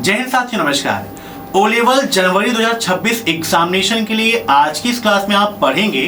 जय हिंद साथियों, नमस्कार। ओ लेवल जनवरी 2026 एग्जामिनेशन के लिए आज की इस क्लास में आप पढ़ेंगे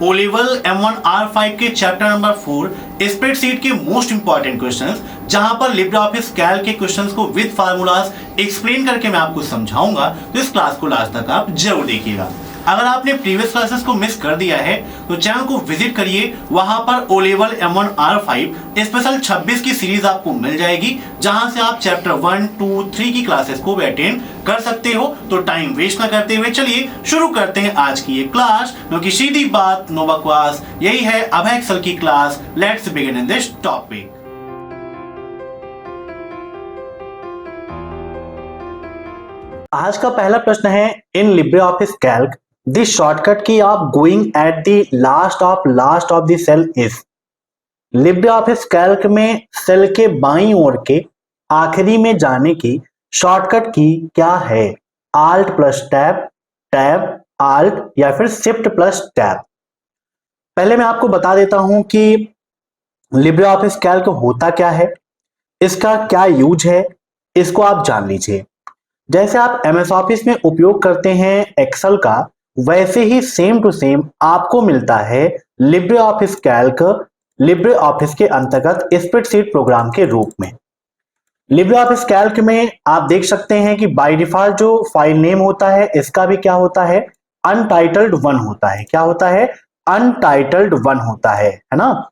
ओ लेवल M1R5 के चैप्टर नंबर 4 स्प्रेडशीट के मोस्ट इंपॉर्टेंट क्वेश्चंस, जहां पर लिब्रे ऑफिस कैल्क के क्वेश्चंस को विद फार्मूलाज एक्सप्लेन करके मैं आपको समझाऊंगा। तो इस क्लास को लास्ट तक आप जरूर देखिएगा। अगर आपने प्रीवियस क्लासेस को मिस कर दिया है तो चैनल को विजिट करिए, वहां पर ओ लेवल M1R5 स्पेशल 26 की सीरीज आपको मिल जाएगी, जहां से आप चैप्टर 1, 2, 3 की क्लासेस को भी अटेंड कर सकते हो। तो टाइम वेस्ट ना करते हुए चलिए शुरू करते हैं आज की ये क्लास, क्योंकि सीधी बात नो बकवास, यही है अभय एक्सेल की class. Let's begin in this topic. आज का पहला प्रश्न है, in Libre office Calc the shortcut key you going at the last of the cell is. Libre office Calc में सेल के बाईं ओर के आखिरी में जाने की शॉर्टकट की क्या है? Alt plus tab, tab alt या फिर शिफ्ट प्लस टैब। पहले मैं आपको बता देता हूं कि लिब्रे ऑफिस कैल्क होता क्या है, इसका क्या यूज है, इसको आप जान लीजिए। जैसे आप एमएस ऑफिस में उपयोग करते हैं एक्सेल का, वैसे ही सेम टू सेम आपको मिलता है Libre office Calc Libre office के अंतर्गत स्प्रेडशीट प्रोग्राम के रूप में। लिब्रे ऑफिस कैल्क में आप देख सकते हैं कि बाय डिफॉल्ट जो फाइल नेम होता है, इसका भी क्या होता है? अनटाइटल्ड 1 होता है। क्या होता है? अनटाइटल्ड 1 होता है ना।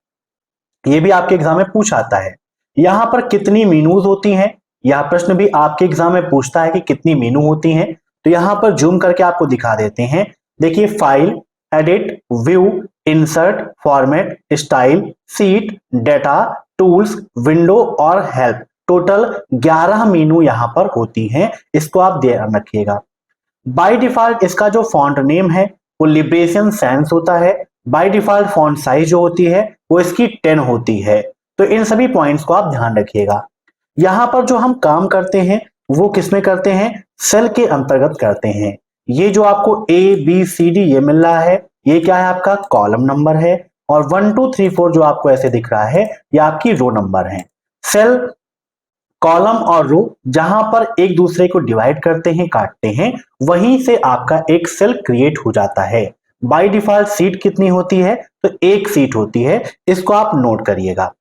ये भी आपके एग्जाम में पूछ आता है। यहां पर कितनी मेनूज होती हैं, यह प्रश्न भी आपके एग्जाम में पूछता है कि कितनी मेनू होती हैं। तो यहां पर जूम करके आपको दिखा देते हैं। देखिए, file, edit, view, insert, format, style, seat, data, tools, window और हेल्प, टोटल 11 मेनू यहां पर होती हैं। इसको आप ध्यान रखिएगा। बाय डिफॉल्ट इसका जो फॉन्ट नेम है वो लिब्रेशन सैंस होता है। बाय डिफॉल्ट फॉन्ट साइज जो होती है वो इसकी 10 होती है। तो इन सभी पॉइंट्स को आप ध्यान रखिएगा। यहां पर जो हम काम करते हैं वो किसमें करते हैं? सेल के अंतर्गत करते हैं। ये जो आपको ABCD ये मिल रहा है, ये क्या है? आपका कॉलम नंबर है। और 1 2 3 4 जो आपको ऐसे दिख रहा है, ये आपकी रो नंबर है। सेल, कॉलम और रो जहां पर एक दूसरे को डिवाइड करते हैं, काटते हैं, वहीं से आपका एक सेल क्रिएट हो जाता है। बाय डिफॉल्ट सीट कितनी होती है? तो एक सीट होती है। इसको आप नोट करिएगा।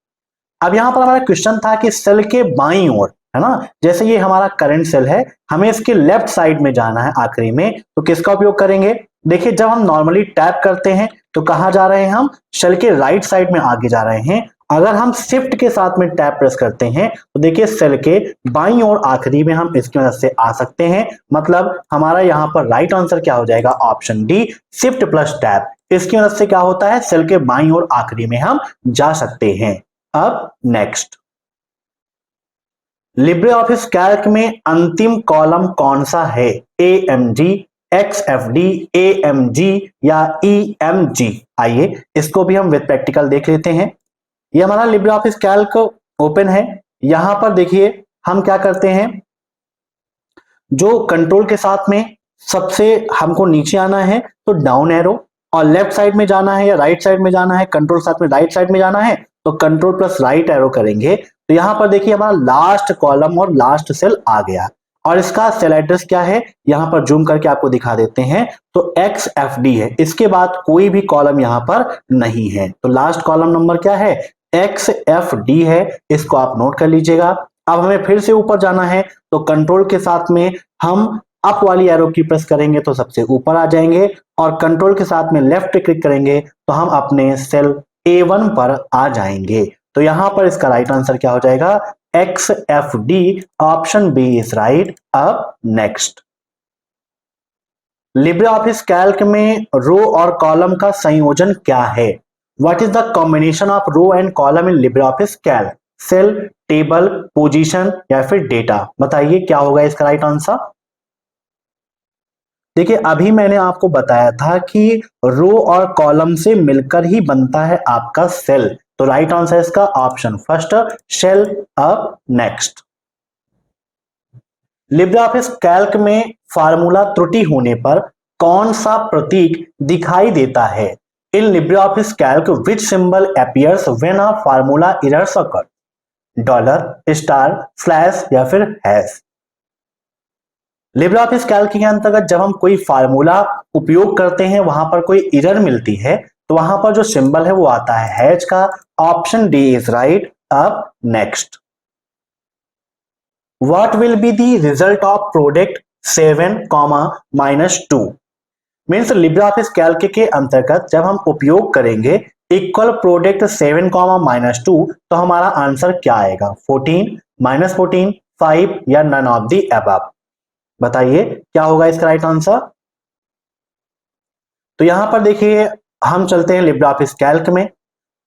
अब यहां पर हमारा क्वेश्चन था कि सेल के बाईं ओर, है ना, जैसे ये हमारा करंट सेल है, हमें इसके लेफ्ट साइड में जाना है आखिरी में, तो किसका उपयोग करेंगे? देखिए, जब हम नॉर्मली टैप करते हैं तो कहां जा रहे हैं? हम सेल के राइट साइड में आगे जा रहे हैं। अगर हम शिफ्ट के साथ में टैप प्रेस करते हैं तो देखिए सेल के बाईं ओर आखिरी में हम इसकी मदद से आ सकते हैं। मतलब हमारा यहां पर राइट आंसर क्या हो जाएगा? Option D, shift plus tab. इसकी मदद से क्या होता है? सेल के बाईं ओर आखिरी में हम जा सकते हैं। अब नेक्स्ट, लिब्रे ऑफिस कैल्क में अंतिम कॉलम कौन सा है? AMG, XFD, AMG या EMG? आइए इसको भी हम विद प्रैक्टिकल देख लेते हैं। ये हमारा लिब्रे ऑफिस कैल्क ओपन है। यहां पर देखिए हम क्या करते हैं, जो कंट्रोल के साथ में सबसे हमको नीचे आना है तो डाउन एरो, और लेफ्ट साइड में जाना है या राइट साइड में जाना है, कंट्रोल साथ में राइट साइड में जाना है तो कंट्रोल प्लस राइट एरो करेंगे। तो यहां पर देखिए हमारा लास्ट कॉलम और लास्ट सेल आ गया, और इसका सेल एड्रेस क्या है? यहां पर जूम करके आपको दिखा देते हैं। तो XFD है। इसके बाद कोई भी कॉलम यहां पर नहीं है। तो लास्ट कॉलम नंबर क्या है? XFD है। इसको आप नोट कर लीजिएगा। अब हमें फिर से ऊपर जाना है तो कंट्रोल के साथ में हम अप वाली एरो की प्रेस करेंगे तो सबसे ऊपर आ जाएंगे, और कंट्रोल के साथ में लेफ्ट क्लिक करेंगे तो हम अपने सेल A1 पर आ जाएंगे। तो यहां पर इसका राइट आंसर क्या हो जाएगा? XFD, option B is right. अब नेक्स्ट, लिब्रे ऑफिस कैल्क में रो और कॉलम का संयोजन क्या है? What is the combination of row and column in Libre office Calc? Cell, table, position या फिर डेटा? बताइए क्या होगा इसका राइट आंसर? देखिए, अभी मैंने आपको बताया था कि रो और कॉलम से मिलकर ही बनता है आपका सेल। तो राइट आंसर इसका ऑप्शन फर्स्ट, सेल। अब नेक्स्ट, लिब्रे ऑफिस कैल्क में फार्मूला त्रुटि होने पर कौन सा प्रतीक दिखाई देता है? In Libre office Calc which symbol appears when a formula errors occur? Dollar, star, slash या फिर हैश? लिब्रे ऑफिस कैल्क के अंतर्गत जब हम कोई फार्मूला उपयोग करते हैं, वहां पर कोई एरर मिलती है, तो वहां पर जो सिंबल है वो आता है हैश का। Option D is right. अब next, what will be the result of product 7, -2? Means Libre office Calc के अंतर्गत जब हम उपयोग करेंगे इक्वल प्रोडक्ट 7, -2, तो हमारा आंसर क्या आएगा? 14, -14, 5 या नन ऑफ दी अबव? बताइए क्या होगा इसका राइट आंसर। तो यहां पर देखिए, हम चलते हैं लिब्रे ऑफिस कैल्क में।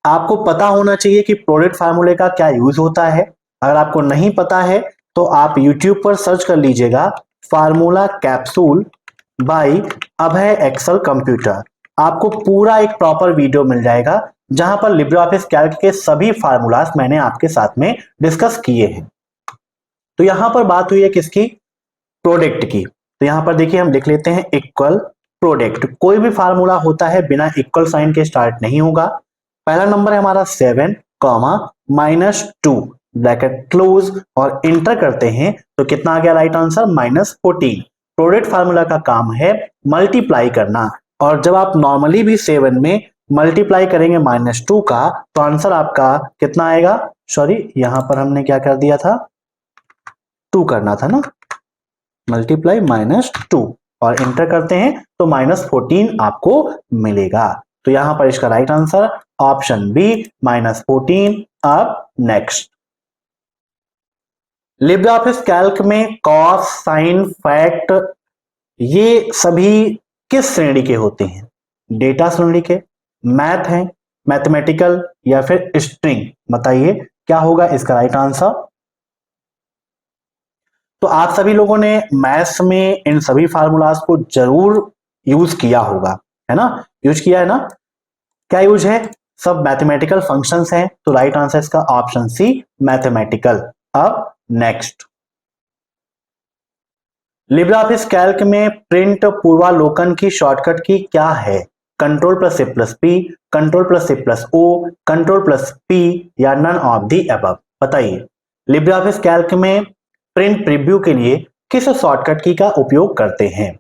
आपको पता होना चाहिए कि प्रोडक्ट फार्मूले का क्या यूज होता है। अगर आपको नहीं पता है तो आप YouTube पर सर्च कर लीजिएगा फार्मूला कैप्सूल बाय अभय एक्सेल कंप्यूटर। आपको पूरा एक प्रॉपर वीडियो मिल जाएगा जहां पर लिब्रे ऑफिस कैल्क के सभी फार्मूलास मैंने आपके साथ में डिस्कस किए हैं। तो यहां पर बात हुई है किसकी? प्रोडक्ट की। तो यहां पर देखिए हम लिख लेते हैं इक्वल प्रोडक्ट। कोई भी फार्मूला होता है बिना इक्वल साइन के स्टार्ट नहीं होगा। पहला नंबर है हमारा 7, -2 ब्रैकेट क्लोज और इंटर करते हैं तो कितना आ गया राइट आंसर? -14। प्रोडक्ट फार्मूला का काम है मल्टीप्लाई करना, और जब आप नॉर्मली भी 7 में मल्टीप्लाई करेंगे -2 का तो आंसर आपका कितना आएगा? सॉरी, यहां पर हमने क्या कर दिया था, 2 करना था ना, मल्टीप्लाई -2 और इंटर करते हैं तो -14 आपको मिलेगा। तो यहां पर इसका राइट आंसर ऑप्शन बी -14। अब नेक्स्ट, लिब्रे ऑफिस कैल्क में कॉस, साइन, फैक्ट ये सभी किस श्रेणी के होते हैं? डेटा श्रेणी के, मैथ है, मैथमेटिकल या फिर स्ट्रिंग? बताइए क्या होगा इसका राइट आंसर। तो आप सभी लोगों ने मैथ्स में इन सभी फार्मूलाज को जरूर यूज किया होगा, है ना? यूज किया है ना? क्या यूज है? सब मैथमेटिकल फंक्शंस हैं, तो राइट आंसर इसका ऑप्शन सी मैथमेटिकल। अब नेक्स्ट, लिब्रे ऑफिस कैल्क में प्रिंट पूर्वालोकन की शॉर्टकट की क्या है? Ctrl+C+P, Ctrl+C+O, Ctrl+P या नन ऑफ दी अबव? बताइए लिब्रे ऑफिस कैल्क में प्रिंट प्रीव्यू के लिए किस शॉर्टकट की का उपयोग करते हैं?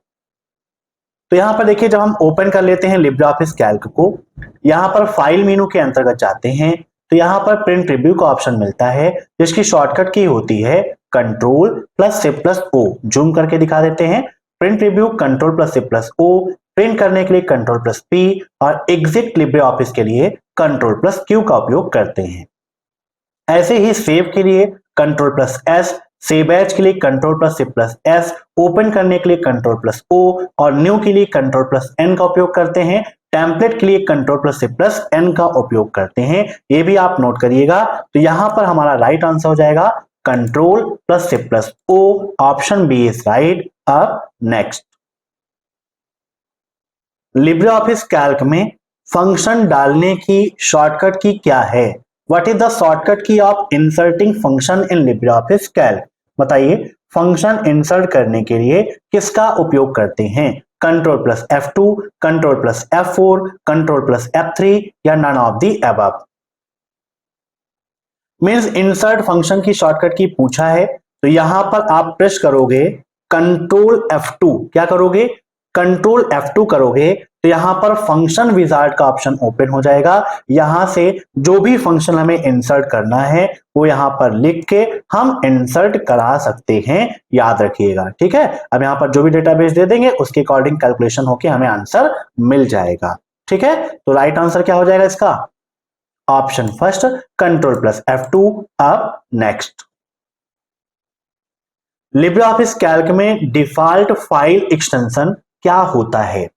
तो यहां पर देखिए, जब हम ओपन कर लेते हैं लिब्रे ऑफिस कैल्क को, यहां पर फाइल मेनू के अंतर्गत जाते हैं तो यहां पर प्रिंट प्रीव्यू का ऑप्शन मिलता है जिसकी शॉर्टकट की होती है Ctrl+C+O। जूम करके दिखा देते हैं, प्रिंट प्रीव्यू Ctrl+C+O, प्रिंट करने के लिए Ctrl+P और एग्जिट लिब्रे ऑफिस के लिए Ctrl+Q का उपयोग करते हैं। ऐसे ही सेव के लिए Ctrl+S, सेव एज के लिए Ctrl+C+S, ओपन करने के लिए Ctrl+O और न्यू के लिए Ctrl+N का उपयोग करते हैं। टेम्पलेट के लिए Ctrl+C+N का उपयोग करते हैं, ये भी आप नोट करिएगा। तो यहां पर हमारा राइट आंसर हो जाएगा Ctrl+C+O, option B is right. अब नेक्स्ट, लिब्रे ऑफिस कैल्क में फंक्शन डालने की शॉर्टकट की क्या है? What is the shortcut key of inserting function in Libre office Calc? बताइए फंक्शन इंसर्ट करने के लिए किसका उपयोग करते हैं? Ctrl+F2, Ctrl+F4, Ctrl+F3 या none of the above? Means insert function की शॉर्टकट की पूछा है तो यहां पर आप प्रेस करोगे Ctrl+F2। क्या करोगे? Ctrl+F2 करोगे तो यहां पर फंक्शन विजार्ड का ऑप्शन ओपन हो जाएगा। यहां से जो भी फंक्शन हमें इंसर्ट करना है वो यहां पर लिख के हम इंसर्ट करा सकते हैं, याद रखिएगा, ठीक है? अब यहां पर जो भी डेटाबेस दे देंगे उसके अकॉर्डिंग कैलकुलेशन होके हमें आंसर मिल जाएगा, ठीक है? तो राइट आंसर क्या हो जाएगा इसका? Option first Ctrl+F2। अब नेक्स्ट, लिब्रे ऑफिस कैल्क में डिफॉल्ट फाइल एक्सटेंशन क्या होता है?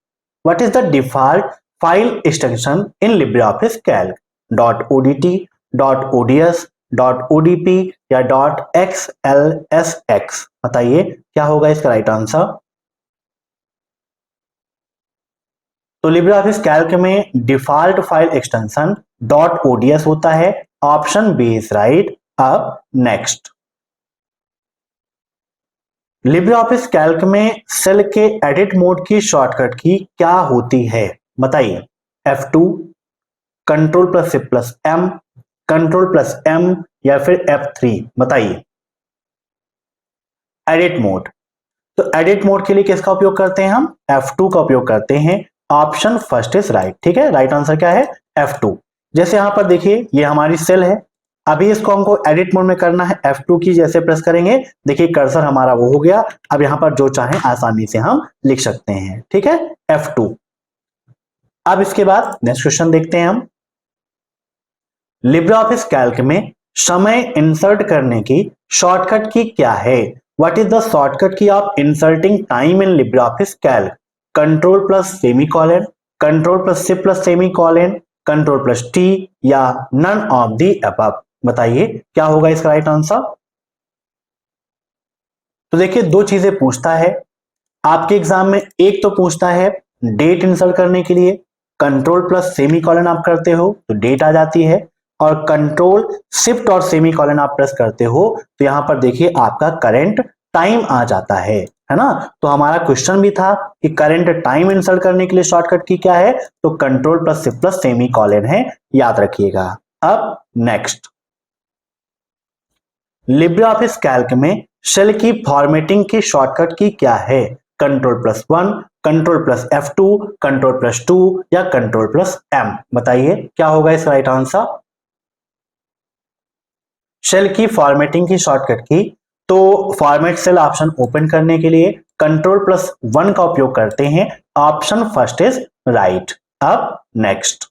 What is the default file extension in Libre office Calc? .odt, .ods, .odp या .xlsx? बताइए क्या होगा इसका राइट आंसर। तो लिब्रे ऑफिस कैल्क में डिफॉल्ट फाइल एक्सटेंशन .ods होता है, ऑप्शन बी इज राइट। अब नेक्स्ट, लिब्रे ऑफिस कैल्क में सेल के एडिट मोड की शॉर्टकट की क्या होती है? बताइए F2, Ctrl+C+M, Ctrl+M या फिर F3? बताइए एडिट मोड। तो एडिट मोड के लिए किसका उपयोग करते हैं हम? F2 का उपयोग करते हैं। Option first is right. ठीक है, राइट आंसर क्या है? F2। जैसे यहां पर देखिए ये हमारी सेल है, अभी इसको हमको एडिट मोड में करना है। F2 की जैसे प्रेस करेंगे, देखिए कर्सर हमारा वो हो गया। अब यहां पर जो चाहे आसानी से हम लिख सकते हैं। ठीक है, F2। अब इसके बाद नेक्स्ट क्वेश्चन देखते हैं हम। लिब्रे ऑफिस कैल्क में समय इंसर्ट करने की शॉर्टकट की क्या है? What is the shortcut key of inserting time in Libre office Calc? Control plus semicolon, control plus shift plus semicolon, control plus T, या नन ऑफ द अबव? बताइए क्या होगा इसका राइट आंसर? तो देखिए दो चीजें पूछता है आपके एग्जाम में। एक तो पूछता है डेट इंसर्ट करने के लिए, कंट्रोल प्लस सेमीकोलन आप करते हो तो डेट आ जाती है, और कंट्रोल शिफ्ट और सेमीकोलन आप प्रेस करते हो तो यहां पर देखिए आपका करंट टाइम आ जाता है ना। तो हमारा क्वेश्चन भी था कि करंट टाइम इंसर्ट करने के लिए शॉर्टकट की क्या है? तो control plus shift plus semicolon है, याद रखिएगा। अब नेक्स्ट, लिब्रे ऑफिस कैल्क में सेल की फॉर्मेटिंग की शॉर्टकट की क्या है? Control plus 1, control plus F2, control plus 2, या कंट्रोल प्लस M? बताइए क्या होगा इसका राइट आंसर? सेल की फॉर्मेटिंग की शॉर्टकट की, तो फॉर्मेट सेल ऑप्शन ओपन करने के लिए कंट्रोल प्लस 1 का उपयोग करते हैं। Option first is right. अब नेक्स्ट,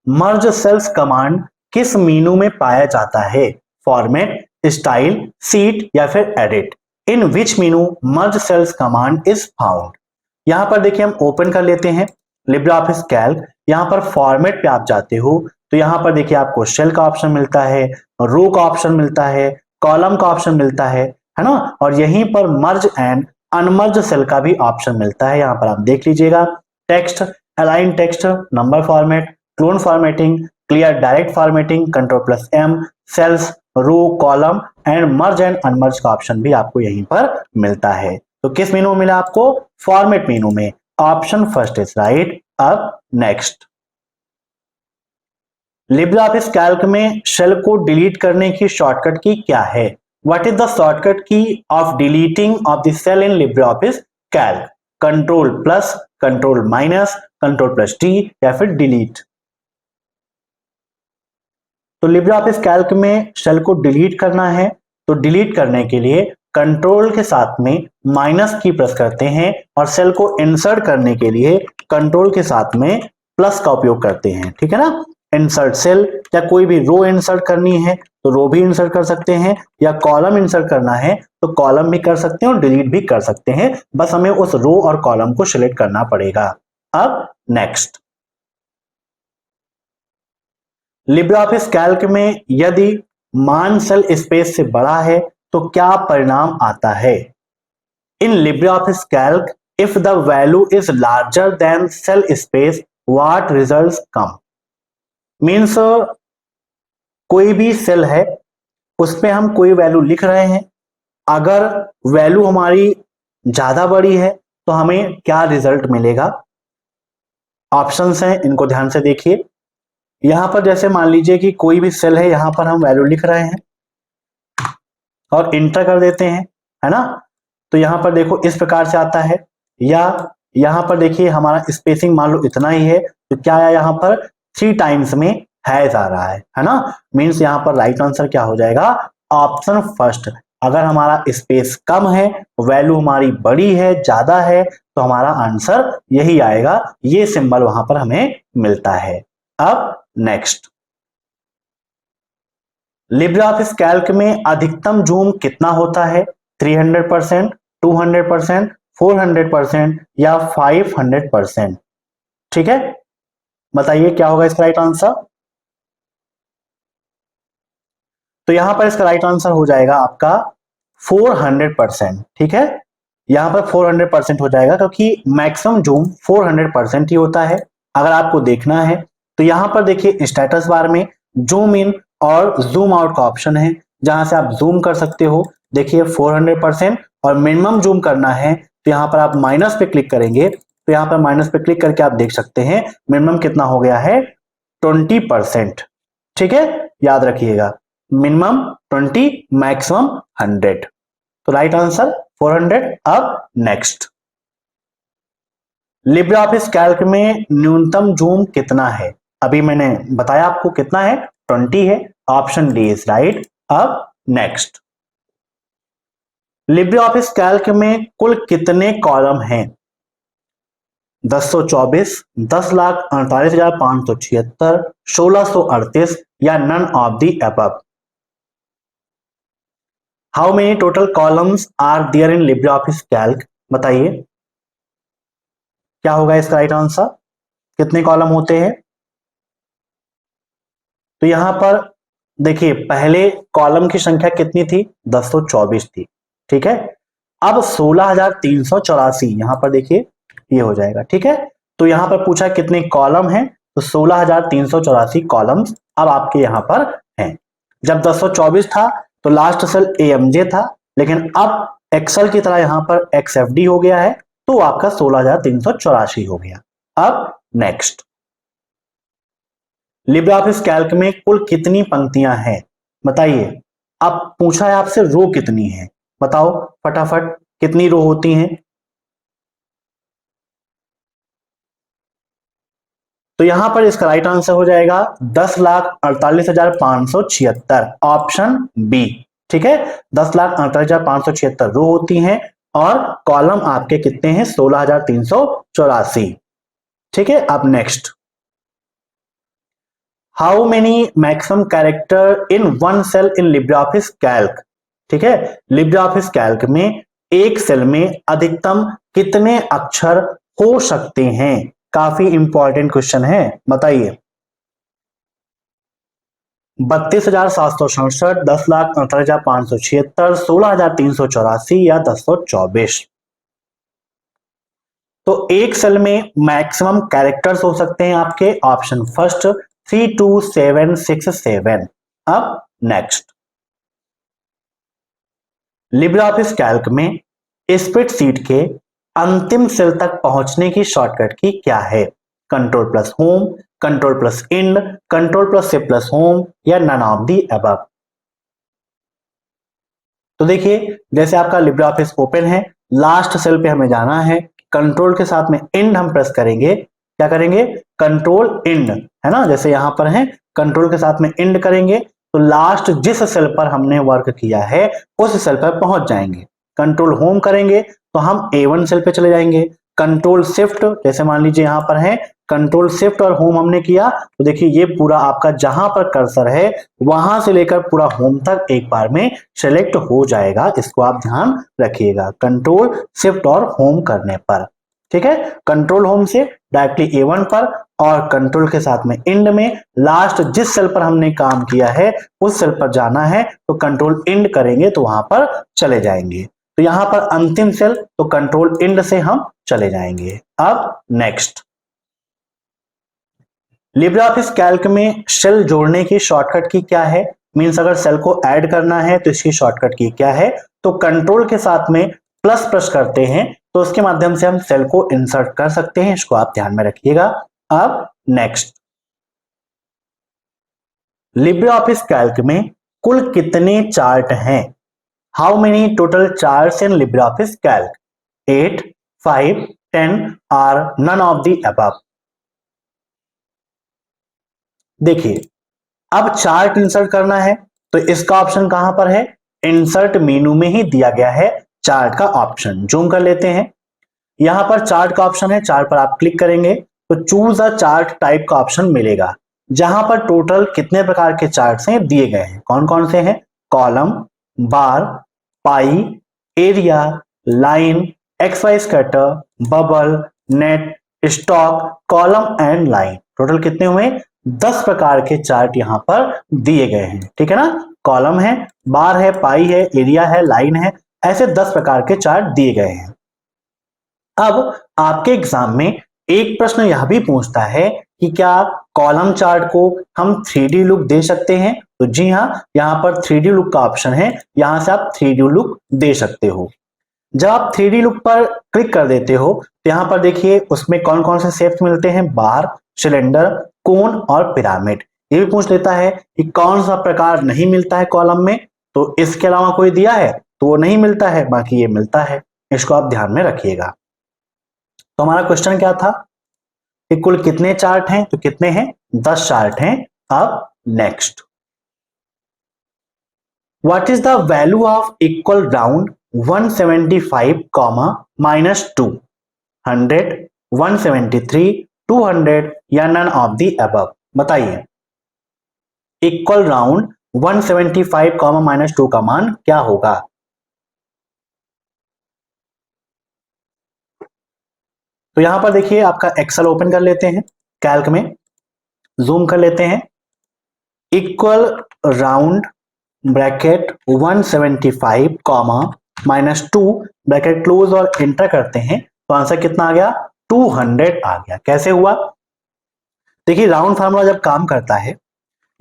मर्ज सेल्स कमांड किस मेनू में पाया जाता है? फॉर्मेट, स्टाइल, सीट, या फिर edit? In which menu merge cells command is found? यहां पर देखिए हम ओपन कर लेते हैं लिब्रे ऑफिस कैल्क। यहां पर फॉर्मेट पे आप जाते हो तो यहां पर देखिए आपको सेल का ऑप्शन मिलता है, रो का ऑप्शन मिलता है, कॉलम का ऑप्शन मिलता है ना। और यहीं पर मर्ज एंड अनमर्ज सेल का भी ऑप्शन मिलता है। यहां पर आप देख लीजिएगा, text, align text, number format, clone formatting, clear direct formatting, control plus M, cells, row, column, and merge and unmerge का ऑप्शन भी आपको यहीं पर मिलता है। तो किस मेनू में मिला आपको? फॉर्मेट मेनू में। Option first is right. अब नेक्स्ट, लिब्रे ऑफिस कैल्क में सेल को डिलीट करने की शॉर्टकट की क्या है? What is the shortcut key of deleting of the cell in Libre office Calc? Control plus, control minus, control plus T, या फिर delete? तो लिब्रे ऑफिस कैल्क में सेल को डिलीट करना है तो डिलीट करने के लिए कंट्रोल के साथ में माइनस की प्रेस करते हैं, और सेल को इंसर्ट करने के लिए कंट्रोल के साथ में प्लस का उपयोग करते हैं। ठीक है ना। इंसर्ट सेल, या कोई भी रो इंसर्ट करनी है तो रो भी इंसर्ट कर सकते हैं, या कॉलम इंसर्ट करना है तो कॉलम भी कर सकते हैं और डिलीट भी कर सकते हैं। बस हमें उस रो और कॉलम को सिलेक्ट करना पड़ेगा। अब नेक्स्ट, लिब्रे ऑफिस कैल्क में यदि मान सेल स्पेस से बड़ा है तो क्या परिणाम आता है? In Libre office Calc if the value is larger than cell space what results come? Means कोई भी सेल है उस पे हम कोई वैल्यू लिख रहे हैं, अगर वैल्यू हमारी ज्यादा बड़ी है तो हमें क्या रिजल्ट मिलेगा? ऑप्शंस हैं, इनको ध्यान से देखिए। यहां पर जैसे मान लीजिए कि कोई भी सेल है, यहां पर हम वैल्यू लिख रहे हैं और इंटर कर देते हैं, है ना। तो यहां पर देखो इस प्रकार से आता है, या यहां पर देखिए हमारा स्पेसिंग मान लो इतना ही है तो क्या आया यहां पर 3 टाइम्स में हैज आ रहा है ना। मीन्स यहां पर राइट आंसर क्या हो जाएगा? Option first. अगर हमारा स्पेस कम है, वैल्यू हमारी बड़ी है, ज्यादा है, तो हमारा आंसर यही आएगा। ये सिंबल वहां पर हमें मिलता है। अब नेक्स्ट, लिब्रे ऑफिस कैल्क में अधिकतम जूम कितना होता है? 300%, 200%, 400%, या 500%? ठीक है, बताइए क्या होगा इसका राइट आंसर? तो यहां पर इसका राइट आंसर हो जाएगा आपका 400%। ठीक है, यहां पर 400% हो जाएगा क्योंकि मैक्सिमम जूम 400% ही होता है। अगर आपको देखना है तो यहां पर देखिए स्टेटस बार में जूम इन और जूम आउट का ऑप्शन है, जहां से आप जूम कर सकते हो। देखिए 400%, और मिनिमम जूम करना है तो यहां पर आप माइनस पे क्लिक करेंगे, तो यहां पर माइनस पे क्लिक करके आप देख सकते हैं मिनिमम कितना हो गया है, 20%। ठीक है, याद रखिएगा, मिनिमम 20, मैक्सिमम 100। तो राइट आंसर 400। अब नेक्स्ट, लिब्रे ऑफिस कैल्क में न्यूनतम जूम कितना है? अभी मैंने बताया आपको कितना है, 20 है। Option D is right. अब नेक्स्ट, लिब्रे ऑफिस कैल्क में कुल कितने कॉलम हैं? 1024, 10,48,576, 1638 या none of the above? How many total columns are there in Libre office Calc? बताइए क्या होगा इसका राइट आंसर, कितने कॉलम होते हैं? तो यहां पर देखिए पहले कॉलम की संख्या कितनी थी, 1024 थी, ठीक है। अब 16,384 यहां पर देखिए ये हो जाएगा, ठीक है। तो यहां पर पूछा कितने कॉलम हैं, तो 16,384 कॉलम्स अब आपके यहां पर हैं। जब 1024 था तो लास्ट सेल AMJ था, लेकिन अब एक्सेल की तरह यहां पर XFD हो गया है, तो आपका 16,384 हो गया। अब नेक्स्ट, लिब्रे ऑफिस कैल्क में कुल कितनी पंक्तियां हैं? बताइए। अब पूछा है आपसे रो कितनी है, बताओ फटाफट कितनी रो होती हैं? तो यहां पर इसका राइट आंसर हो जाएगा 10,48,576, ऑप्शन बी, ठीक है। 10,48,576 रो होती हैं और कॉलम आपके कितने हैं, 16,384, ठीक है। अब next, how many maximum character in one cell in Libre office Calc? ठीक है, लिब्रे ऑफिस कैल्क में एक सेल में अधिकतम कितने अक्षर हो सकते हैं? काफी इंपॉर्टेंट क्वेश्चन है, बताइए। 32,767, 10,48,576, 16,384 या 1024? तो एक सेल में मैक्सिमम कैरेक्टर्स हो सकते हैं आपके, ऑप्शन फर्स्ट 32767। अब नेक्स्ट, लिब्रे ऑफिस कैल्क में स्प्रेडशीट के अंतिम सेल तक पहुंचने की शॉर्टकट की क्या है? Control plus home, control plus end, control plus shift plus home या नन ऑफ दी अबव? तो देखिए जैसे आपका लिब्रे ऑफिस ओपन है, लास्ट सेल पे हमें जाना है, कंट्रोल के साथ में इंड हम प्रेस करेंगे, क्या करेंगे, कंट्रोल इंड, है ना, जैसे यहां पर है कंट्रोल के साथ में इंड करेंगे तो लास्ट जिस सेल पर हमने वर्क किया है उस सेल पर पहुंच जाएंगे। कंट्रोल होम करेंगे तो हम A1 सेल पे चले जाएंगे। कंट्रोल शिफ्ट, जैसे मान लीजिए यहां पर है कंट्रोल शिफ्ट और होम हमने किया तो देखिए ये पूरा आपका जहां पर कर्सर है वहां से लेकर पूरा होम तक एक बार में सेलेक्ट हो जाएगा, इसको आप ध्यान रखिएगा कंट्रोल शिफ्ट और होम करने पर, ठीक है। कंट्रोल होम से डायरेक्टली A1 पर और कंट्रोल के साथ में इंड में लास्ट जिस सेल पर हमने काम किया है उस सेल पर जाना है तो कंट्रोल इंड करेंगे तो वहां पर चले जाएंगे। तो यहां पर अंतिम सेल तो कंट्रोल इंड से हम चले जाएंगे। अब नेक्स्ट, लिब्रे ऑफिस कैल्क में सेल जोड़ने की शॉर्टकट की क्या है? मींस अगर सेल को ऐड करना है तो इसकी शॉर्टकट की क्या है? तो कंट्रोल के साथ में प्लस प्रेस करते हैं तो उसके माध्यम से हम सेल को इंसर्ट कर सकते हैं, इसको आप ध्यान में रखिएगा। अब नेक्स्ट, लिब्रे ऑफिस कैल्क में कुल कितने चार्ट हैं? How many total charts in Libre office Calc? 8, 5, 10 और नन ऑफ दी अबव? देखिए अब चार्ट इंसर्ट करना है तो इसका ऑप्शन कहां पर है, इंसर्ट मेनू में ही दिया गया है चार्ट का ऑप्शन। जूम कर लेते हैं, यहां पर चार्ट का ऑप्शन है, चार्ट पर आप क्लिक करेंगे तो चूज अ चार्ट टाइप का ऑप्शन मिलेगा जहां पर टोटल कितने प्रकार के चार्ट्स हैं दिए गए हैं। कौन कौन से हैं? Column, bar, pi, area, line, XY scatter, bubble, net, stock, column and line. Total कितने हुए? 10 प्रकार के चार्ट यहां पर दिए गए हैं, ठीक है ना। कॉलम है, बार है, पाई है, एरिया है, लाइन है, ऐसे 10 प्रकार के चार्ट दिए गए हैं। अब आपके एग्जाम में एक प्रश्न यह भी पूछता है कि क्या कॉलम चार्ट को हम 3D लुक दे सकते हैं? तो जी हां, यहां पर 3D लुक का ऑप्शन है, यहां से आप 3D लुक दे सकते हो। जब आप 3D लुक पर क्लिक कर देते हो तो यहां पर देखिए उसमें कौन कौन से शेप्स मिलते हैं, बार, सिलेंडर, कोन और पिरामिड। ये भी पूछ लेता है कि कौन सा प्रकार नहीं मिलता है कॉलम में, तो इसके अलावा कोई दिया है तो वो नहीं मिलता है, बाकी ये मिलता है। इसको आप ध्यान में रखिएगा। तो हमारा क्वेश्चन क्या था कि कुल कितने चार्ट हैं, तो कितने हैं, 10 चार्ट हैं। अब next, what is the value of equal round 175 comma -2, 100, 173, 200 या नन ऑफ द अबव। बताइए, इक्वल राउंड 175 कॉमा -2 का मान क्या होगा। तो यहां पर देखिए, आपका एक्सेल ओपन कर लेते हैं, कैल्क में जूम कर लेते हैं। Equal round bracket 175 comma -2 bracket close और इंटर करते हैं, तो आंसर कितना आ गया, 200 आ गया। कैसे हुआ, देखिए राउंड फार्मूला जब काम करता है,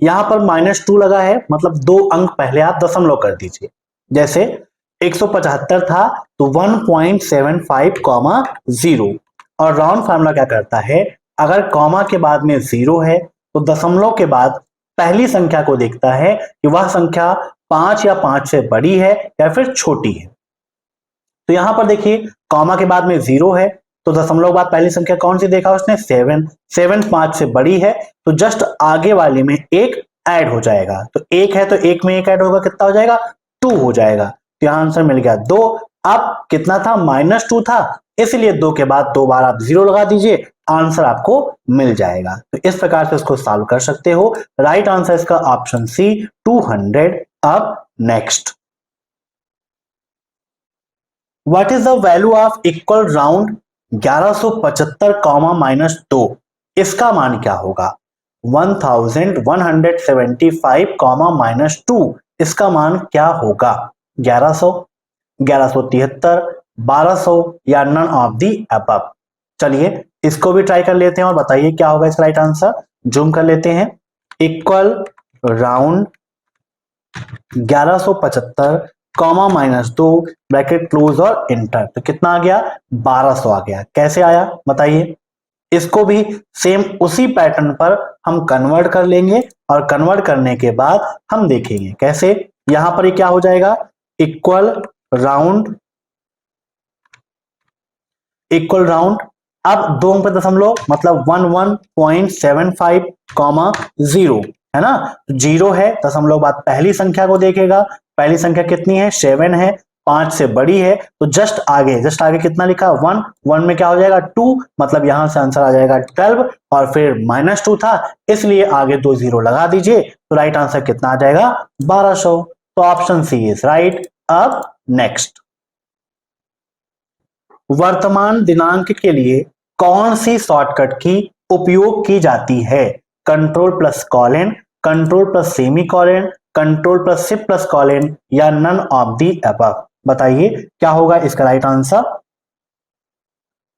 यहां पर -2 लगा है, मतलब 2 अंक पहले आप दशमलव कर दीजिए। जैसे 175 था तो 1.75 कॉमा 0, और राउंड फार्मूला क्या करता है, अगर कॉमा के बाद में 0 है तो दशमलव के बाद पहली संख्या को देखता है कि वह संख्या 5 या 5 से बड़ी है या फिर छोटी है। तो यहां पर देखिए, कॉमा के बाद में 0 है, तो दशमलव बाद पहली संख्या कौन सी देखा उसने, 7, 7 5 से बड़ी है, तो जस्ट आगे वाले में एक ऐड हो जाएगा। तो 1 है तो 1 में 1 ऐड होगा, कितना हो जाएगा, 2 हो जाएगा। तो यहां आंसर मिल गया 2। अब कितना था, -2 था, इसलिए 2 के बाद 2 बार आप 0 लगा दीजिए, आंसर आपको मिल जाएगा। तो इस प्रकार से इसको सॉल्व कर सकते हो। राइट आंसर इसका ऑप्शन सी, 200। अब next, what is the value of equal round 1175 comma -2, इसका मान क्या होगा, 1175 कॉमा -2, इसका मान क्या होगा, 1100, 1173, 1200 या नन ऑफ दी अबव। चलिए इसको भी ट्राई कर लेते हैं और बताइए क्या होगा इसका राइट आंसर। जूम कर लेते हैं, equal round 1175 comma -2 bracket close और इंटर, तो कितना आ गया, 1200 आ गया। कैसे आया बताइए, इसको भी सेम उसी पैटर्न पर हम कन्वर्ट कर लेंगे, और कन्वर्ट करने के बाद हम देखेंगे कैसे। यहां पर ये क्या हो जाएगा, इक्वल राउंड, इक्वल राउंड, अब 2 अंक पे दशमलव, मतलब 11.75 कॉमा 0 है ना, 0 है, दशमलव बाद पहली संख्या को देखेगा, पहली संख्या कितनी है, 7 है, 5 से बड़ी है, तो जस्ट आगे कितना लिखा, 1, 1 में क्या हो जाएगा, 2, मतलब यहां से आंसर आ जाएगा 12, और फिर -2 था, इसलिए आगे 2 0 लगा दीजिए, तो राइट आंसर कितना आ जाएगा, 1200। तो ऑप्शन सी इज राइट। अब नेक्स्ट, वर्तमान दिनांक के लिए कौन सी शॉर्टकट की उपयोग की जाती है, control plus colon, control plus semi colon, control plus shift plus colon या नन ऑफ दी अबव। बताइए क्या होगा इसका राइट आंसर।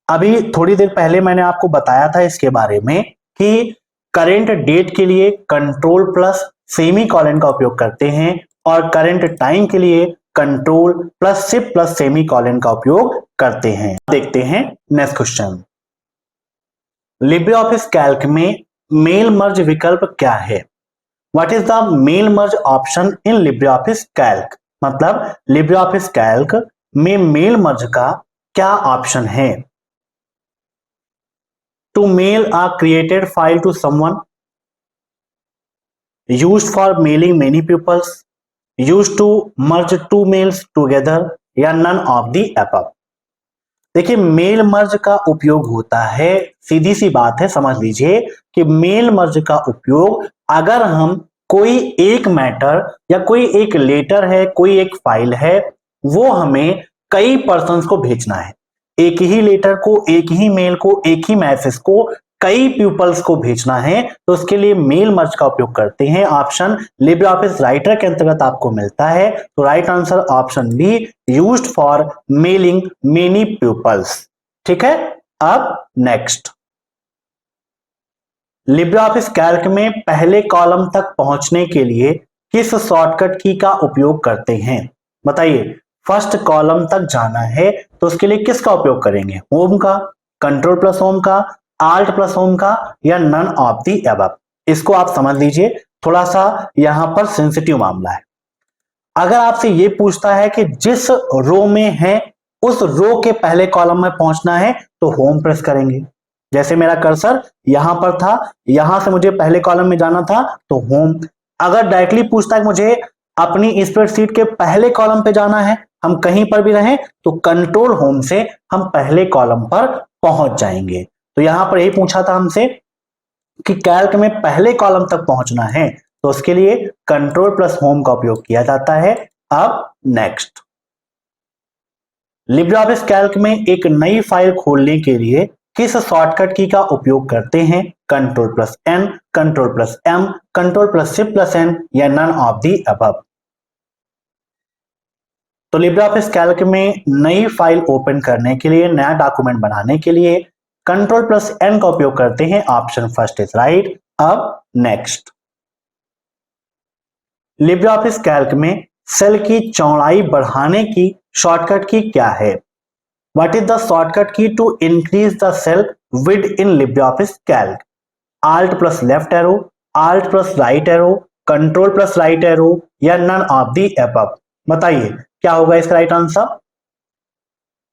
अभी थोड़ी देर पहले मैंने आपको बताया था इसके बारे में कि करेंट डेट के लिए कंट्रोल प्लस सेमी कॉलन का उपयोग करते हैं, और करेंट टाइम के लिए control plus shift plus semicolon का उपयोग करते हैं। देखते हैं next question, Libre office Calc में मेल मर्ज विकल्प क्या है। What is the mail merge option in Libre office Calc, मतलब लिब्रे ऑफिस कैल्क में मेल मर्ज का क्या ऑप्शन है। To mail a created file to someone, used for mailing many peoples, used to merge two mails together या none of the above. देखिए mail merge का उपयोग होता है, सीधी सी बात है, समझ लीजिए कि मेल मर्ज का उपयोग अगर हम कोई एक मैटर या कोई एक लेटर है, कोई एक फाइल है, वो हमें कई पर्सन्स को भेजना है, एक ही लेटर को, एक ही मेल को, एक ही मैसेज को कई पीपल्स को भेजना है, तो उसके लिए मेल मर्ज का उपयोग करते हैं। ऑप्शन लिब्रे ऑफिस राइटर के अंतर्गत आपको मिलता है, तो right answer option B, used for mailing many peoples. ठीक है। अब नेक्स्ट, लिब्रे ऑफिस कैल्क में पहले कॉलम तक पहुंचने के लिए किस शॉर्टकट की का उपयोग करते हैं। बताइए, फर्स्ट कॉलम तक जाना है तो उसके लिए किसका उपयोग करेंगे, होम का, कंट्रोल प्लस होम का, आल्ट प्लस होम का या नन ऑफ दी अबव। इसको आप समझ लीजिए, थोड़ा सा यहां पर सेंसिटिव मामला है। अगर आपसे ये पूछता है कि जिस रो में है उस रो के पहले कॉलम में पहुंचना है तो होम प्रेस करेंगे। जैसे मेरा कर्सर यहां पर था, यहां से मुझे पहले कॉलम में जाना था तो होम। अगर डायरेक्टली पूछता है मुझे अपनी स्प्रेडशीट के पहले कॉलम पे जाना है, हम कहीं पर भी रहें तो कंट्रोल होम से हम पहले कॉलम पर पहुंच जाएंगे। तो यहां पर यही पूछा था हमसे कि कैल्क में पहले कॉलम तक पहुंचना है तो उसके लिए कंट्रोल प्लस होम का उपयोग किया जाता है। अब नेक्स्ट, लिब्रियोफिस कैल्क में एक नई फाइल खोलने के लिए किस शॉर्टकट की का उपयोग करते हैं? Control plus N, control plus M, control plus shift plus N या नन ऑफ दी अबव। तो लिब्रियोफिस कैल्क में नई फाइल ओपन करने के लिए, नया डॉक्यूमेंट बनाने के लिए कंट्रोल प्लस एन का उपयोग करते हैं। Option first is right. अब नेक्स्ट, लिब्रियोफिस कैल्क में सेल की चौड़ाई बढ़ाने की शॉर्टकट की क्या है? What is the shortcut key to increase the cell width in LibreOffice Calc? Alt plus left arrow, alt plus right arrow, control plus right arrow या none of the above. बताइए क्या होगा इसका right answer?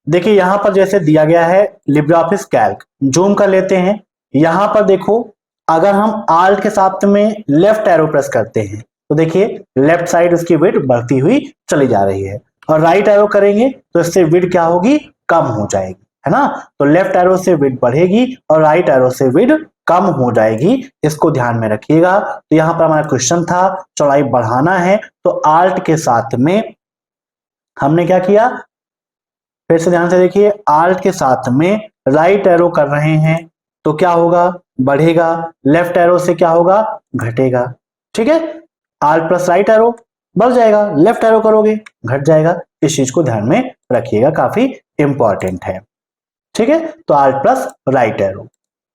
देखिए यहां पर जैसे दिया गया है लिब्रियोफिस कैल्क, जूम कर लेते हैं। यहां पर देखो, अगर हम आल्ट के साथ में लेफ्ट एरो प्रेस करते हैं तो देखिए लेफ्ट साइड उसकी विड्थ बढ़ती हुई चली जा रही है, और राइट एरो करेंगे तो इससे विड्थ क्या होगी? कम हो जाएगी, है ना। तो लेफ्ट एरो से विड्थ बढ़ेगी और राइट एरो से विड्थ कम हो जाएगी, इसको ध्यान में रखिएगा। तो यहां पर हमारा क्वेश्चन था चौड़ाई बढ़ाना है तो आल्ट के साथ में हमने क्या किया? फिर से ध्यान से देखिए, आल्ट के साथ में राइट एरो कर रहे हैं तो क्या होगा? बढ़ेगा। लेफ्ट एरो से क्या होगा? घटेगा। ठीक है, आल्ट प्लस राइट एरो बढ़ जाएगा, लेफ्ट एरो करोगे घट जाएगा। इस चीज को ध्यान में रखिएगा, काफी इंपॉर्टेंट है। ठीक है, तो आल्ट प्लस राइट एरो।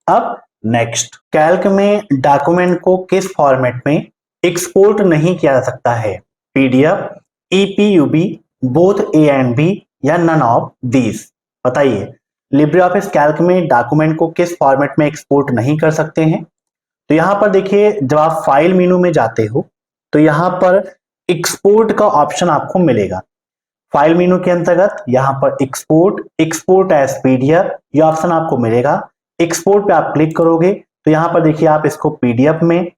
अब नेक्स्ट, कैल्क में डॉक्यूमेंट को किस फॉर्मेट में एक्सपोर्ट नहीं किया जा सकता है? PDF, EPUB, both A and B या नन ऑफ दीज। बताइए लिब्रियोफिस कैल्क में डॉक्यूमेंट को किस फॉर्मेट में एक्सपोर्ट नहीं कर सकते हैं? तो यहां पर देखिए, जब आप फाइल मेनू में जाते हो तो यहां पर एक्सपोर्ट का ऑप्शन आपको मिलेगा। फाइल मेनू के अंतर्गत यहां पर एक्सपोर्ट, एक्सपोर्ट एज पीडीएफ ये ऑप्शन आपको मिलेगा। एक्सपोर्ट पे आप क्लिक करोगे तो यहां पर देखिए आप इसको पीडीएफ में,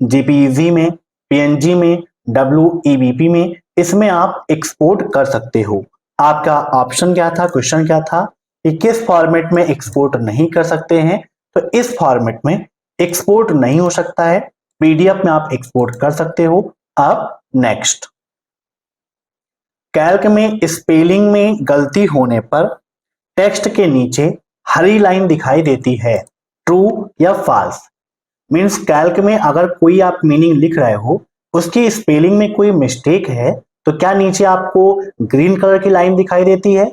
जेपीईजी में, पीएनजी में, डब्ल्यूईबीपी में, इसमें आप एक्सपोर्ट कर सकते हो। आपका ऑप्शन क्या था, क्वेश्चन क्या था कि किस फॉर्मेट में एक्सपोर्ट नहीं कर सकते हैं? तो इस फॉर्मेट में एक्सपोर्ट नहीं हो सकता है, पीडीएफ में आप एक्सपोर्ट कर सकते हो। अब नेक्स्ट, कैल्क में स्पेलिंग में गलती होने पर टेक्स्ट के नीचे हरी लाइन दिखाई देती है, ट्रू या फॉल्स? मीन्स कैल्क में अगर कोई आप मीनिंग लिख रहे हो, उसकी स्पेलिंग में कोई मिस्टेक है तो क्या नीचे आपको ग्रीन कलर की लाइन दिखाई देती है?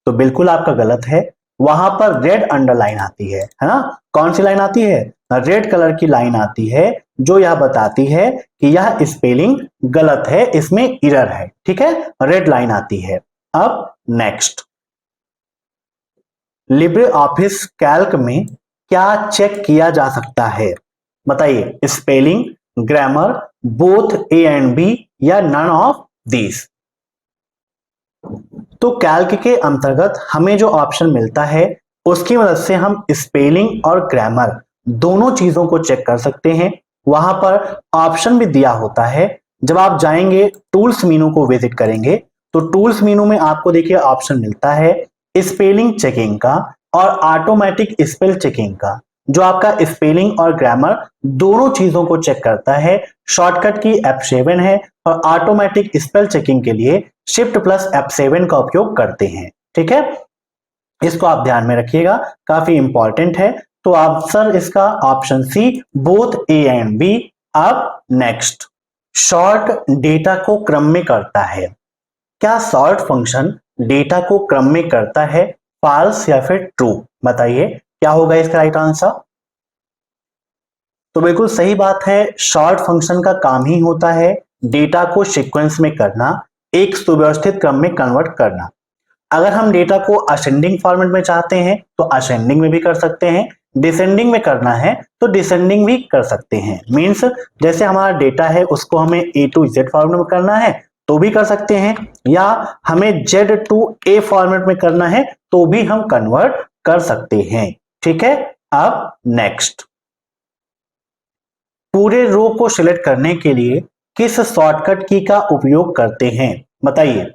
तो बिल्कुल आपका गलत है, वहां पर रेड अंडरलाइन आती है ना। कौन सी लाइन आती है? रेड कलर की लाइन आती है, जो यह बताती है कि यह स्पेलिंग गलत है, इसमें एरर है। ठीक है, रेड लाइन आती है। अब नेक्स्ट, लिब्रे ऑफिस कैल्क में क्या चेक किया जा सकता है? बताइए, spelling, grammar, both A and B या नन ऑफ दीज। तो कैल्क के अंतर्गत हमें जो ऑप्शन मिलता है उसकी मदद से हम स्पेलिंग और ग्रामर दोनों चीजों को चेक कर सकते हैं। वहां पर ऑप्शन भी दिया होता है। जब आप जाएंगे टूल्स मेनू को विजिट करेंगे तो टूल्स मेनू में आपको देखिए ऑप्शन मिलता है स्पेलिंग चेकिंग का और ऑटोमेटिक स्पेल चेकिंग का, जो आपका स्पेलिंग और ग्रामर दोनों चीजों को चेक करता है। शॉर्टकट की F7 है और ऑटोमेटिक स्पेल चेकिंग के लिए शिफ्ट प्लस F7 का उपयोग करते हैं। ठीक है, इसको आप ध्यान में रखिएगा, काफी इंपॉर्टेंट है। तो आंसर इसका option C, both A and B. अब नेक्स्ट, शॉर्ट डेटा को क्रम में करता है। क्या शॉर्ट फंक्शन डेटा को क्रम में करता है, फॉल्स या फिर ट्रू? बताइए क्या होगा इसका राइट आंसर? तो बिल्कुल सही बात है, शॉर्ट फंक्शन का काम ही होता है डेटा को सीक्वेंस में करना, एक सुव्यवस्थित क्रम में कन्वर्ट करना। अगर हम डेटा को असेंडिंग फॉर्मेट में चाहते हैं तो असेंडिंग में भी कर सकते हैं, डिसेंडिंग में करना है तो डिसेंडिंग भी कर सकते हैं। मीन्स जैसे हमारा डेटा है उसको हमें A to Z फॉर्मेट में करना है तो भी कर सकते हैं, या हमें Z to A फॉर्मेट में करना है तो भी हम कन्वर्ट कर सकते हैं। ठीक है, अब नेक्स्ट, पूरे रो को सिलेक्ट करने के लिए किस शॉर्टकट की का उपयोग करते हैं? बताइए।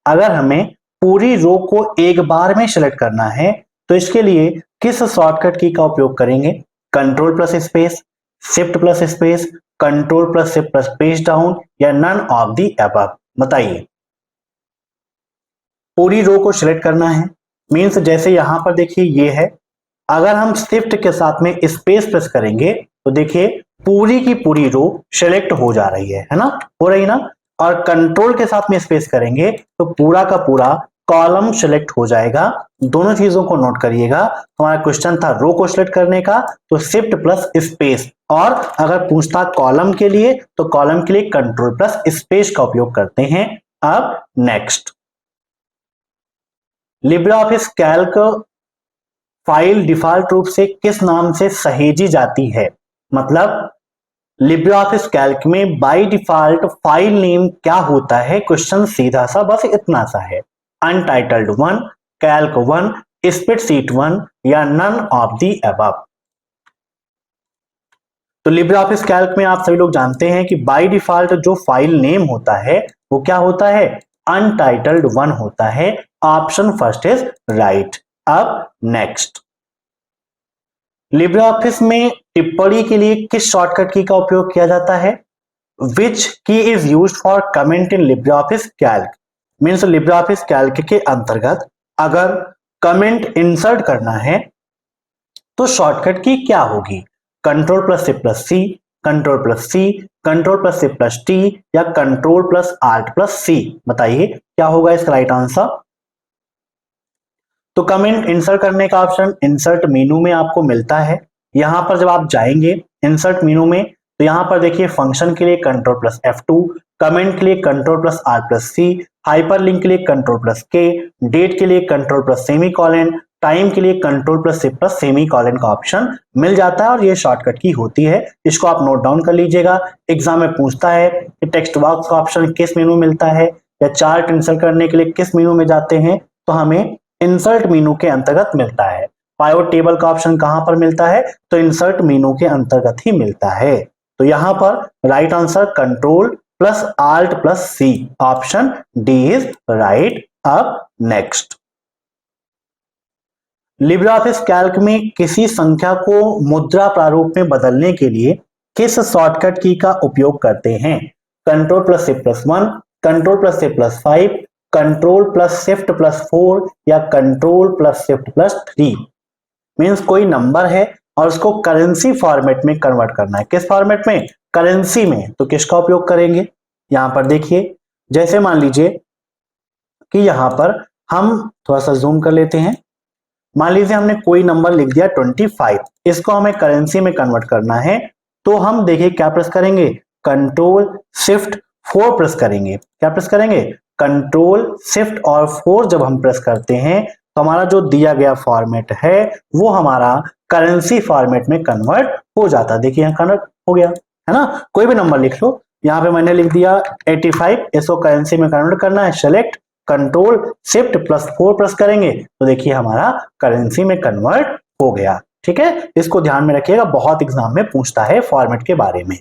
अगर हमें पूरी रो को एक बार में सिलेक्ट करना है तो इसके लिए किस शॉर्टकट की का उपयोग करेंगे? Control plus space, shift plus space, control plus shift plus page down, या नन ऑफ दी अबव? बताइए। पूरी रो को सिलेक्ट करना है, मीन्स जैसे यहां पर देखिए ये है, अगर हम शिफ्ट के साथ में स्पेस प्रेस करेंगे तो देखिए पूरी की पूरी रो सिलेक्ट हो जा रही है ना, हो रही ना। और कंट्रोल के साथ में स्पेस करेंगे तो पूरा का पूरा कॉलम सिलेक्ट हो जाएगा। दोनों चीजों को नोट करिएगा। हमारा क्वेश्चन था रो को सिलेक्ट करने का तो शिफ्ट प्लस स्पेस, और अगर पूछता कॉलम के लिए तो कॉलम के लिए कंट्रोल प्लस स्पेस का उपयोग करते हैं। अब next, Libre office Calc file default रूप से किस नाम से सहेजी जाती है? मतलब लिब्रे ऑफिस कैल्क में बाय डिफॉल्ट फाइल नेम क्या होता है? क्वेश्चन सीधा सा बस इतना सा है, अनटाइटल्ड 1, कैल्क 1, स्प्रेडशीट 1, या नन ऑफ दी अबव? तो लिब्रे ऑफिस कैल्क में आप सभी लोग जानते हैं कि बाय डिफॉल्ट जो फाइल नेम होता है वो क्या होता है? अनटाइटल्ड 1 होता है। Option first is right. अब नेक्स्ट, लिब्रे ऑफिस में टिप्पणी के लिए किस शॉर्टकट की का उपयोग किया जाता है? विच की is used for comment in Libre office Calc? Means Libre office Calc के अंतर्गत अगर कमेंट इंसर्ट करना है तो शॉर्टकट की क्या होगी? Control plus shift plus C, control plus C, control plus shift plus T, या control plus alt plus C? बताइए क्या होगा इसका राइट आंसर। तो कमेंट इंसर्ट करने का ऑप्शन इंसर्ट मेनू में आपको मिलता है। यहां पर जब आप जाएंगे इंसर्ट मेनू में तो यहां पर देखिए फंक्शन के लिए कंट्रोल प्लस F2, कमेंट के लिए कंट्रोल प्लस R प्लस सी, हाइपर लिंक के लिए कंट्रोल प्लस K, डेट के लिए control plus semi colon, time के लिए control plus shift plus semicolon का ऑप्शन मिल जाता है, और ये शॉर्टकट की होती है। इसको आप नोट डाउन कर लीजिएगा। एग्जाम में पूछता है कि टेक्स्ट बॉक्स का ऑप्शन किस मेनू मिलता है, या चार्ट इंसर्ट करने के लिए किस मेनू में जाते हैं, तो हमें इंसर्ट मेनू के अंतर्गत मिलता है। पाइवट टेबल का ऑप्शन कहां पर मिलता है? तो इंसर्ट मेनू के अंतर्गत ही मिलता है। तो यहां पर right answer control plus alt plus C, option D is right. अब नेक्स्ट, लिब्रे ऑफिस कैल्क में किसी संख्या को मुद्रा प्रारूप में बदलने के लिए किस शॉर्टकट की का उपयोग करते हैं? Control plus shift plus 1, control plus shift plus 5, control plus shift plus 4, या control plus shift plus 3? Means कोई नंबर है और उसको करेंसी फॉर्मेट में कन्वर्ट करना है। किस फॉर्मेट में? करेंसी में। तो किसका उपयोग करेंगे? यहां पर देखिए, जैसे मान लीजिए कि यहां पर हम थोड़ा सा जूम कर लेते हैं। मान लीजिए हमने कोई नंबर लिख दिया 25, इसको हमें करेंसी में कन्वर्ट करना है, तो हम देखिए क्या प्रेस करेंगे? कंट्रोल शिफ्ट 4 प्रेस करेंगे। क्या प्रेस करेंगे? कंट्रोल शिफ्ट और 4 जब हम प्रेस करते हैं तो हमारा जो दिया गया फॉर्मेट है वो हमारा करेंसी फॉर्मेट में कन्वर्ट हो जाता है। देखिए यहाँ कन्वर्ट हो गया है ना। कोई भी नंबर लिख लो, यहाँ पे मैंने लिख दिया 85, इसको करेंसी में कन्वर्ट करना है, select control shift plus 4 press करेंगे तो देखिए हमारा करेंसी में कन्वर्ट हो गया। ठीक है, इसको ध्यान में रखिएगा, बहुत एग्जाम में पूछता है फॉर्मेट के बारे में।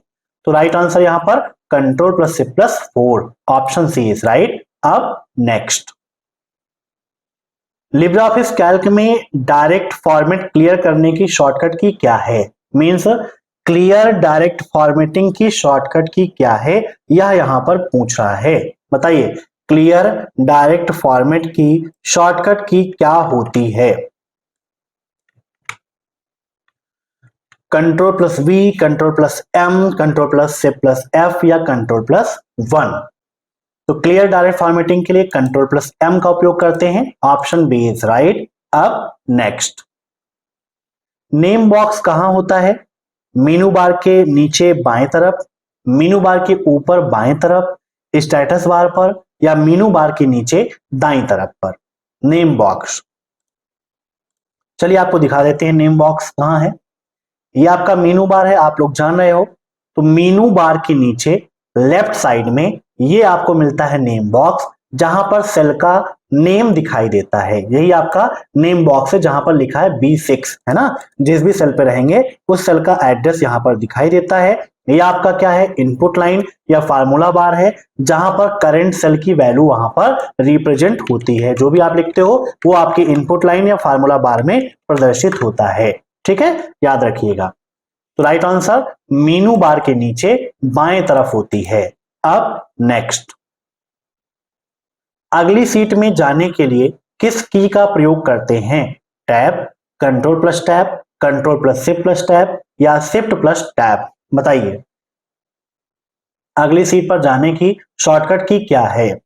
तो राइट आंसर यहां पर control plus shift plus 4, option C is right. अब नेक्स्ट, लिब्रे ऑफिस कैल्क में डायरेक्ट फॉर्मेट क्लियर करने की शॉर्टकट की क्या है? मींस क्लियर डायरेक्ट फॉर्मेटिंग की शॉर्टकट की क्या है, यह यहां पर पूछ रहा है। बताइए, क्लियर डायरेक्ट फॉर्मेट की शॉर्टकट की क्या होती है? Control plus V, control plus M, control plus shift plus F, या कंट्रोल प्लस 1? तो क्लियर डायरेक्ट फॉर्मेटिंग के लिए कंट्रोल प्लस एम का उपयोग करते हैं, ऑप्शन बी इज राइट। अब नेक्स्ट, नेम बॉक्स कहां होता है? मेनू बार के नीचे बाएं तरफ, मेनू बार के ऊपर बाएं तरफ, स्टेटस बार पर, या मेनू बार के नीचे दाईं तरफ पर? नेम बॉक्स चलिए आपको दिखा देते हैं नेम बॉक्स कहाँ है। ये आपका मीनू बार है, आप लोग जान रहे हो। तो मीनू बार के नीचे लेफ्ट साइड में ये आपको मिलता है नेम बॉक्स, जहां पर सेल का नेम दिखाई देता है। यही आपका नेम बॉक्स है जहां पर लिखा है B6, है ना। जिस भी सेल पे रहेंगे उस सेल का एड्रेस यहां पर दिखाई देता है। ये आपका क्या है, इनपुट लाइन या फार्मूला बार है, जहां पर करंट सेल की वैल्यू वहां पर रिप्रेजेंट होती है। जो भी आप लिखते हो वो आपकी इनपुट लाइन या फार्मूला बार में प्रदर्शित होता है। ठीक है, याद रखिएगा। तो राइट आंसर मीनू बार के नीचे बाएं तरफ होती है। अब नेक्स्ट, अगली सीट में जाने के लिए किस की का प्रयोग करते हैं? Tab, control plus tab, control plus shift plus tab या शिफ्ट प्लस टैब? बताइए, अगली सीट पर जाने की शॉर्टकट की क्या है?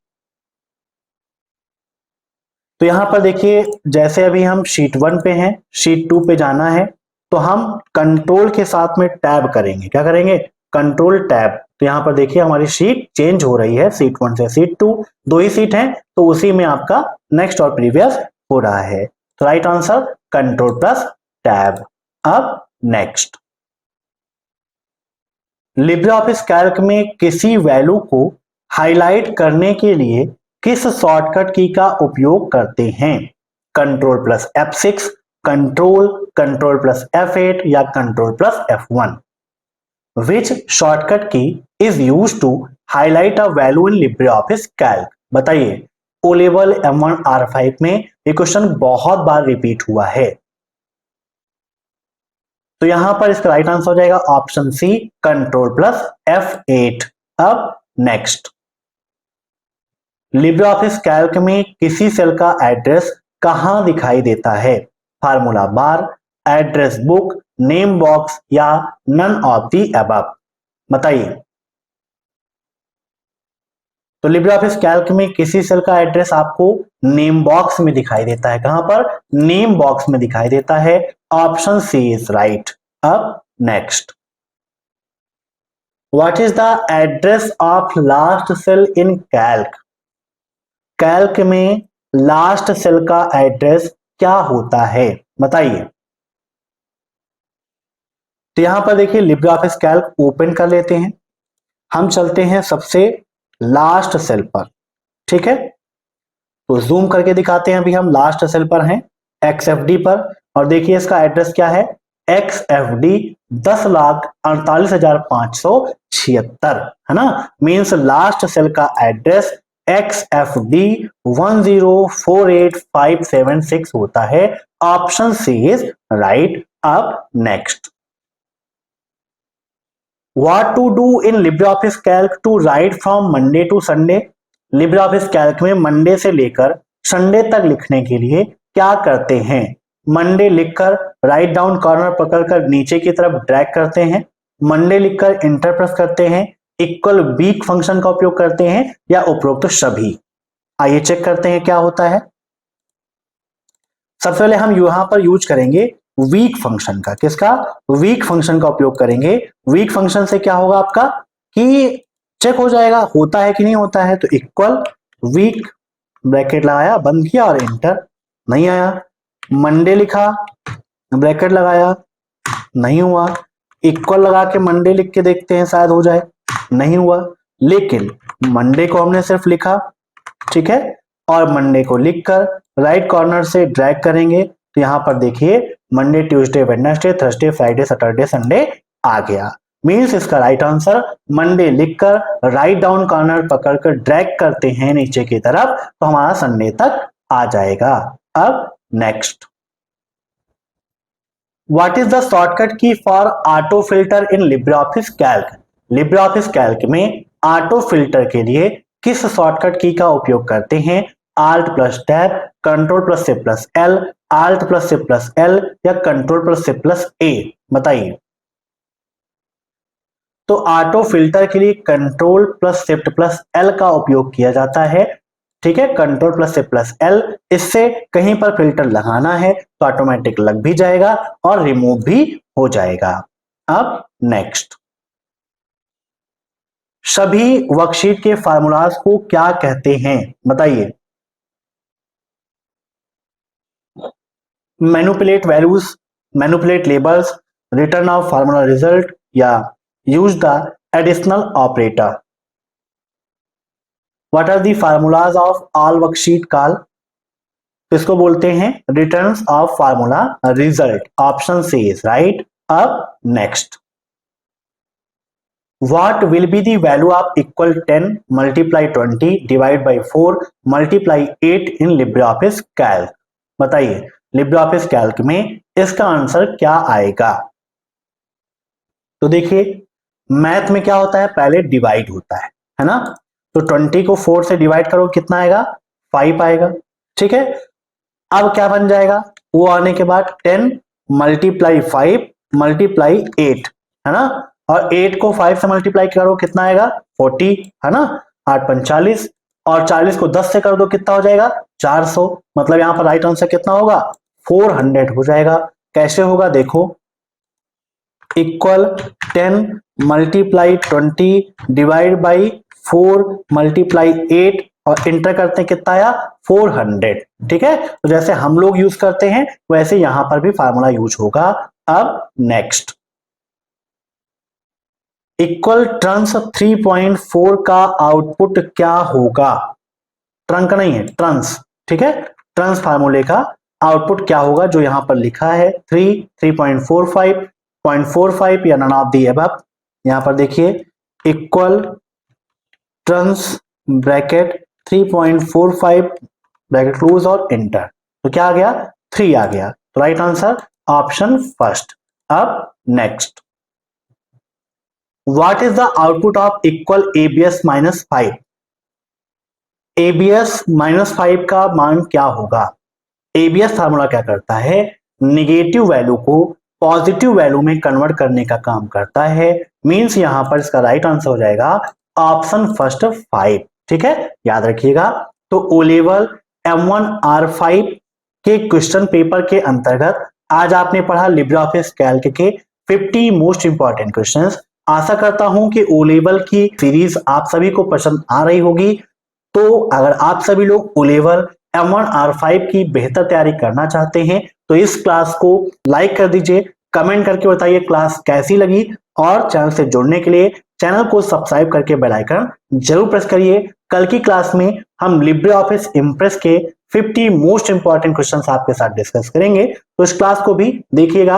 तो यहां पर देखिए, जैसे अभी हम शीट 1 पे हैं, शीट 2 पे जाना है, तो हम कंट्रोल के साथ में टैब करेंगे। क्या करेंगे? Control tab. तो यहां पर देखिए हमारी शीट चेंज हो रही है, शीट 1 से शीट 2, दो ही सीट है, तो उसी में आपका नेक्स्ट और प्रीवियस हो रहा है। तो right answer control plus tab. अब नेक्स्ट, लिब्रे ऑफिस कैल्क में किसी वैल्यू को हाईलाइट करने के लिए किस शॉर्टकट की का उपयोग करते हैं? Control plus F6, control control plus F8 या control plus F1? Which shortcut key is use to highlight a value in Libre office Calc? बताइए, ओ लेवल M1 R5 में ये क्वेश्चन बहुत बार रिपीट हुआ है। तो यहां पर इसका राइट आंसर हो जाएगा option C, control plus F8। अब नेक्स्ट, लिब्रे ऑफिस कैल्क में किसी सेल का एड्रेस कहां दिखाई देता है? फार्मूला बार, एड्रेस बुक, नेम बॉक्स या नन ऑफ दी अबव? बताइए, तो लिब्रे ऑफिस कैल्क में किसी सेल का एड्रेस आपको नेम बॉक्स में दिखाई देता है। कहां पर? नेम बॉक्स में दिखाई देता है। Option C is right. अब next, what is the address of last cell in Calc? Calc में लास्ट सेल का एड्रेस क्या होता है? बताइए। तो यहां पर देखिए लिब्रे ऑफिस कैल्क ओपन कर लेते हैं, हम चलते हैं सबसे लास्ट सेल पर। ठीक है, तो जूम करके दिखाते हैं, अभी हम लास्ट सेल पर हैं, XFD पर, और देखिए इसका एड्रेस क्या है? XFD 10,48,576, है ना। मीन्स लास्ट सेल का एड्रेस XFD 1048576 होता है। Option C is right. अब next, what to do in Libre office Calc to write from Monday to Sunday? Libre office Calc में मंडे से लेकर संडे तक लिखने के लिए क्या करते हैं? मंडे लिखकर राइट डाउन कॉर्नर पकड़कर नीचे की तरफ ड्रैग करते हैं, मंडे लिखकर इंटर प्रेस करते हैं, इक्वल वीक फंक्शन का उपयोग करते हैं, या उपरोक्त सभी? आइए चेक करते हैं क्या होता है। सबसे पहले हम यहां पर यूज करेंगे वीक फंक्शन का। किसका? वीक फंक्शन का उपयोग करेंगे। वीक फंक्शन से क्या होगा आपका कि चेक हो जाएगा होता है कि नहीं होता है। तो इक्वल वीक, ब्रैकेट लगाया, बंद किया और इंटर, नहीं आया। मंडे लिखा, ब्रैकेट लगाया, नहीं हुआ। इक्वल लगा के मंडे लिख के देखते हैं शायद हो जाए, नहीं हुआ। लेकिन मंडे को हमने सिर्फ लिखा, ठीक है, और मंडे को लिखकर राइट कॉर्नर से ड्रैग करेंगे, तो यहां पर देखिए Monday, Tuesday, Wednesday, Thursday, Friday, Saturday, Sunday आ गया। मीन्स इसका राइट आंसर मंडे लिखकर राइट डाउन कॉर्नर पकड़कर ड्रैग करते हैं नीचे की तरफ, तो हमारा संडे तक आ जाएगा। अब next, what is the shortcut key for auto filter in Libre office Calc? Libre office Calc में ऑटो फिल्टर के लिए किस शॉर्टकट की का उपयोग करते हैं? Alt plus tab, control plus shift plus L, Alt plus shift plus L या control plus shift plus A? बताइए। तो ऑटो फिल्टर के लिए control plus shift plus L का उपयोग किया जाता है। ठीक है, control plus shift plus L, इससे कहीं पर फिल्टर लगाना है तो ऑटोमेटिक लग भी जाएगा और रिमूव भी हो जाएगा। अब नेक्स्ट, सभी वर्कशीट के फार्मूलाज को क्या कहते हैं? बताइए। Manipulate values, manipulate labels, return of formula result या use the additional operator. What are the formulas of all worksheet call? इसको बोलते हैं returns of formula result. Option C is right. अब next, what will be the value of equal 10 multiply 20 divide by 4 multiply 8 in LibreOffice Calc? बताइए LibreOffice Calc में इसका answer क्या आएगा? तो देखिए मैथ में क्या होता है, पहले डिवाइड होता है ना। तो 20 को 4 से डिवाइड करो, कितना आएगा? 5 आएगा। ठीक है, अब क्या बन जाएगा, वो आने के बाद 10 मल्टीप्लाई 5 मल्टीप्लाई 8 है ना, और 8 को 5 से मल्टीप्लाई करो, कितना आएगा? 40 है ना, 8 5 40, और 40 को 10 से कर दो, कितना हो जाएगा? 400। मतलब यहां पर राइट आंसर कितना होगा? 400 हो जाएगा। कैसे होगा देखो, equal 10 multiply 20 divide by 4 multiply 8 और इंटर करते हैं, कितना आया? 400। ठीक है, तो जैसे हम लोग यूज करते हैं वैसे यहां पर भी फार्मूला यूज होगा। अब नेक्स्ट, इक्वल ट्रांस 3.4 का आउटपुट क्या होगा? ट्रंक नहीं है, ट्रांस। ठीक है, ट्रांस फार्मूले का आउटपुट क्या होगा, जो यहां पर लिखा है 3, 3.45, 0.45 या नन ऑफ दी अबव। यहां पर देखिए equal trunc bracket 3.45 bracket close और इंटर, तो क्या आ गया? 3 आ गया। तो राइट आंसर ऑप्शन फर्स्ट। अब next, what is the output of equal ABS -5? ABS -5 का मान क्या होगा? ABS फार्मूला क्या करता है, निगेटिव वैल्यू को पॉजिटिव वैल्यू में कन्वर्ट करने का काम करता है। मींस यहां पर इसका राइट आंसर हो जाएगा ऑप्शन फर्स्ट 5। ठीक है, याद रखिएगा। तो ओ लेवल M1R5 के क्वेश्चन पेपर के अंतर्गत आज आपने पढ़ा LibreOffice Calc के 50 मोस्ट इंपॉर्टेंट क्वेश्चंस। आशा करता हूं कि ओ लेवल की सीरीज आप सभी को पसंद आ रही होगी। तो अगर आप सभी लोग ओ लेवल M1R5 की बेहतर तैयारी करना चाहते हैं तो इस क्लास को लाइक कर दीजिए, कमेंट करके बताइए क्लास कैसी लगी, और चैनल से जुड़ने के लिए चैनल को सब्सक्राइब करके बेल आइकन जरूर प्रेस करिए। कल की क्लास में हम LibreOffice Impress के 50 मोस्ट इंपॉर्टेंट क्वेश्चंस आपके साथ डिस्कस करेंगे, तो इस क्लास को भी देखिएगा।